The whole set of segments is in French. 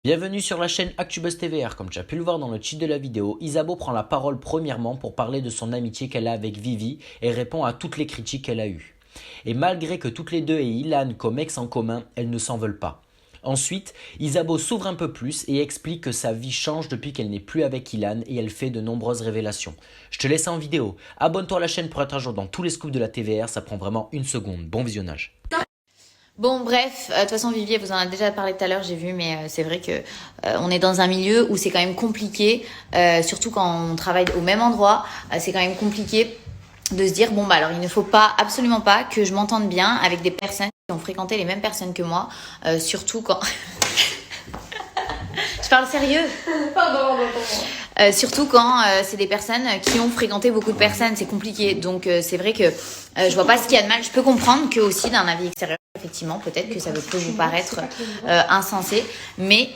Bienvenue sur la chaîne ActuBuzz TVR. Comme tu as pu le voir dans le titre de la vidéo, Isabeau prend la parole premièrement pour parler de son amitié qu'elle a avec Vivi et répond à toutes les critiques qu'elle a eues. Et malgré que toutes les deux aient Ilan comme ex en commun, elles ne s'en veulent pas. Ensuite, Isabeau s'ouvre un peu plus et explique que sa vie change depuis qu'elle n'est plus avec Ilan et elle fait de nombreuses révélations. Je te laisse en vidéo. Abonne-toi à la chaîne pour être à jour dans tous les scoops de la TVR, ça prend vraiment une seconde. Bon visionnage. Bon, bref, de toute façon, Vivier vous en a déjà parlé tout à l'heure, j'ai vu, mais c'est vrai que on est dans un milieu où c'est quand même compliqué, surtout quand on travaille au même endroit, c'est quand même compliqué de se dire, bon, bah alors il ne faut pas, absolument pas, que je m'entende bien avec des personnes qui ont fréquenté les mêmes personnes que moi, surtout quand... Je parle sérieux. Pardon. Surtout quand c'est des personnes qui ont fréquenté beaucoup de personnes, c'est compliqué. Donc c'est vrai que je vois pas ce qu'il y a de mal. Je peux comprendre que aussi d'un avis extérieur, effectivement, peut-être que ça peut vous paraître insensé, mais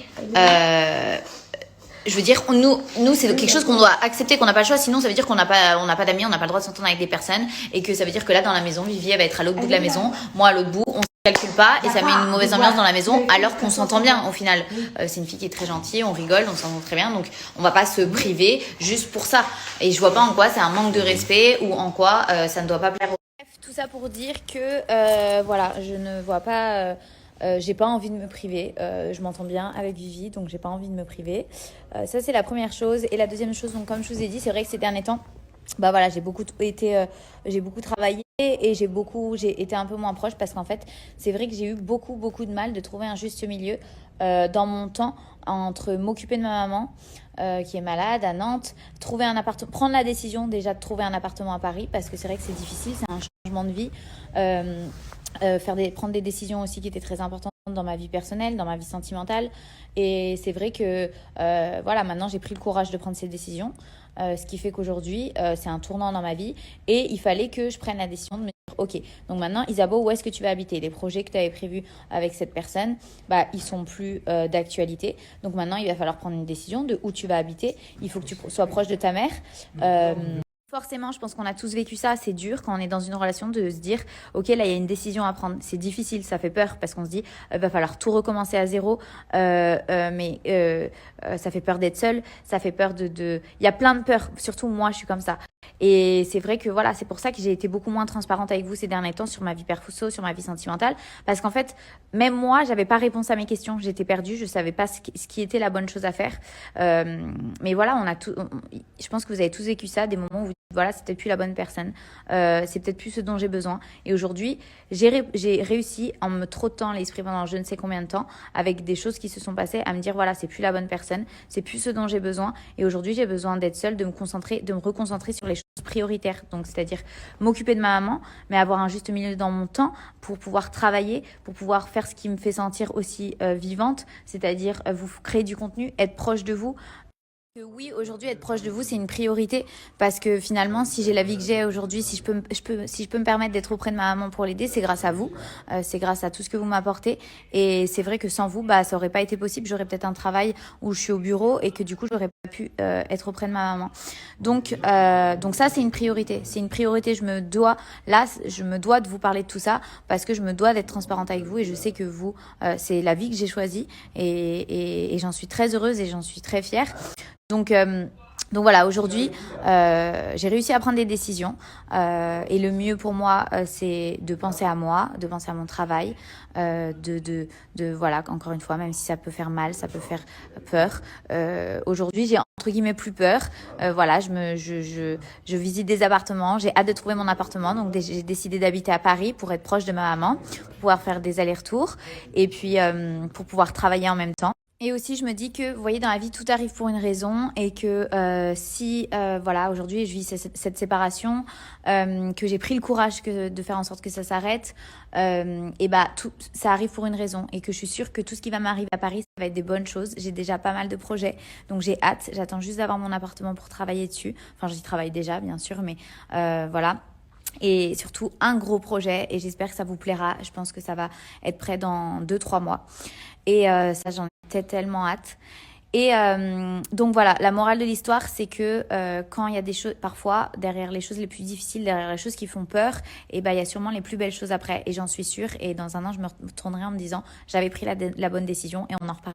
je veux dire, nous c'est quelque chose qu'on doit accepter, qu'on n'a pas le choix. Sinon, ça veut dire qu'on n'a pas d'amis, on n'a pas le droit de s'entendre avec des personnes, et que ça veut dire que là, dans la maison, Vivier va être à l'autre bout de la maison, moi à l'autre bout, on se calcule pas, et ça met une mauvaise ambiance dans la maison, alors qu'on s'entend bien. Au final, c'est une fille qui est très gentille, on rigole, on s'entend très bien, donc on va pas se priver juste pour ça. Et je vois pas en quoi c'est un manque de respect ou en quoi ça ne doit pas plaire. Bref, tout ça pour dire que voilà, je ne vois pas. J'ai pas envie de me priver, je m'entends bien avec Vivi, donc j'ai pas envie de me priver. Ça c'est la première chose. Et la deuxième chose, donc comme je vous ai dit, c'est vrai que ces derniers temps, bah voilà, j'ai beaucoup travaillé et j'ai été un peu moins proche, parce qu'en fait c'est vrai que j'ai eu beaucoup de mal de trouver un juste milieu dans mon temps entre m'occuper de ma maman qui est malade à Nantes, trouver un appartement, prendre la décision déjà de trouver un appartement à Paris, parce que c'est vrai que c'est difficile, c'est un changement de vie, prendre des décisions aussi qui étaient très importantes dans ma vie personnelle, dans ma vie sentimentale. Et c'est vrai que voilà, maintenant j'ai pris le courage de prendre ces décisions, ce qui fait qu'aujourd'hui c'est un tournant dans ma vie, et il fallait que je prenne la décision de me dire ok, donc maintenant Isabeau, où est-ce que tu vas habiter? Les projets que tu avais prévus avec cette personne, bah ils sont plus d'actualité, donc maintenant il va falloir prendre une décision de où tu vas habiter. Il faut que tu sois proche de ta mère. Forcément, je pense qu'on a tous vécu ça. C'est dur quand on est dans une relation de se dire ok, là il y a une décision à prendre. C'est difficile, ça fait peur, parce qu'on se dit va falloir tout recommencer à zéro, mais ça fait peur d'être seule, ça fait peur il y a plein de peurs, surtout moi je suis comme ça. Et c'est vrai que voilà, c'est pour ça que j'ai été beaucoup moins transparente avec vous ces derniers temps sur ma vie perso, sur ma vie sentimentale, parce qu'en fait même moi j'avais pas réponse à mes questions, j'étais perdue, je savais pas ce qui était la bonne chose à faire. Mais voilà, je pense que vous avez tous vécu ça, des moments où vous dites voilà, c'est peut-être plus la bonne personne, c'est peut-être plus ce dont j'ai besoin. Et aujourd'hui j'ai réussi, en me trottant l'esprit pendant je ne sais combien de temps avec des choses qui se sont passées, à me dire voilà, c'est plus la bonne personne, c'est plus ce dont j'ai besoin. Et aujourd'hui j'ai besoin d'être seule, de me reconcentrer sur les choses prioritaires, donc c'est-à-dire m'occuper de ma maman, mais avoir un juste milieu dans mon temps pour pouvoir travailler, pour pouvoir faire ce qui me fait sentir aussi vivante, c'est-à-dire vous créer du contenu, être proche de vous. Oui, aujourd'hui, être proche de vous, c'est une priorité, parce que finalement, si j'ai la vie que j'ai aujourd'hui, si je peux me permettre d'être auprès de ma maman pour l'aider, c'est grâce à vous, c'est grâce à tout ce que vous m'apportez. Et c'est vrai que sans vous, bah, ça aurait pas été possible. J'aurais peut-être un travail où je suis au bureau et que du coup, j'aurais pas pu être auprès de ma maman. Donc ça, c'est une priorité. C'est une priorité. Je me dois de vous parler de tout ça, parce que je me dois d'être transparente avec vous, et je sais que vous, c'est la vie que j'ai choisie, et j'en suis très heureuse et j'en suis très fière. Donc voilà, aujourd'hui, j'ai réussi à prendre des décisions, et le mieux pour moi, c'est de penser à moi, de penser à mon travail, voilà, encore une fois, même si ça peut faire mal, ça peut faire peur. Aujourd'hui, j'ai entre guillemets plus peur. Voilà, je visite des appartements, j'ai hâte de trouver mon appartement, donc j'ai décidé d'habiter à Paris pour être proche de ma maman, pour pouvoir faire des allers-retours, et puis pour pouvoir travailler en même temps. Et aussi, je me dis que, vous voyez, dans la vie, tout arrive pour une raison, et que si, voilà, aujourd'hui, je vis cette séparation, que j'ai pris le courage de faire en sorte que ça s'arrête, et bah, ça arrive pour une raison, et que je suis sûre que tout ce qui va m'arriver à Paris, ça va être des bonnes choses. J'ai déjà pas mal de projets, donc j'ai hâte. J'attends juste d'avoir mon appartement pour travailler dessus. Enfin, j'y travaille déjà, bien sûr, mais voilà. Et surtout un gros projet, et j'espère que ça vous plaira. Je pense que ça va être prêt dans 2-3 mois, et ça, j'en ai tellement hâte. Et donc voilà, la morale de l'histoire, c'est que quand il y a des choses, parfois derrière les choses les plus difficiles, derrière les choses qui font peur, et ben il y a sûrement les plus belles choses après, et j'en suis sûre. Et dans un an, je me retournerai en me disant j'avais pris la bonne décision, et on en reparlera.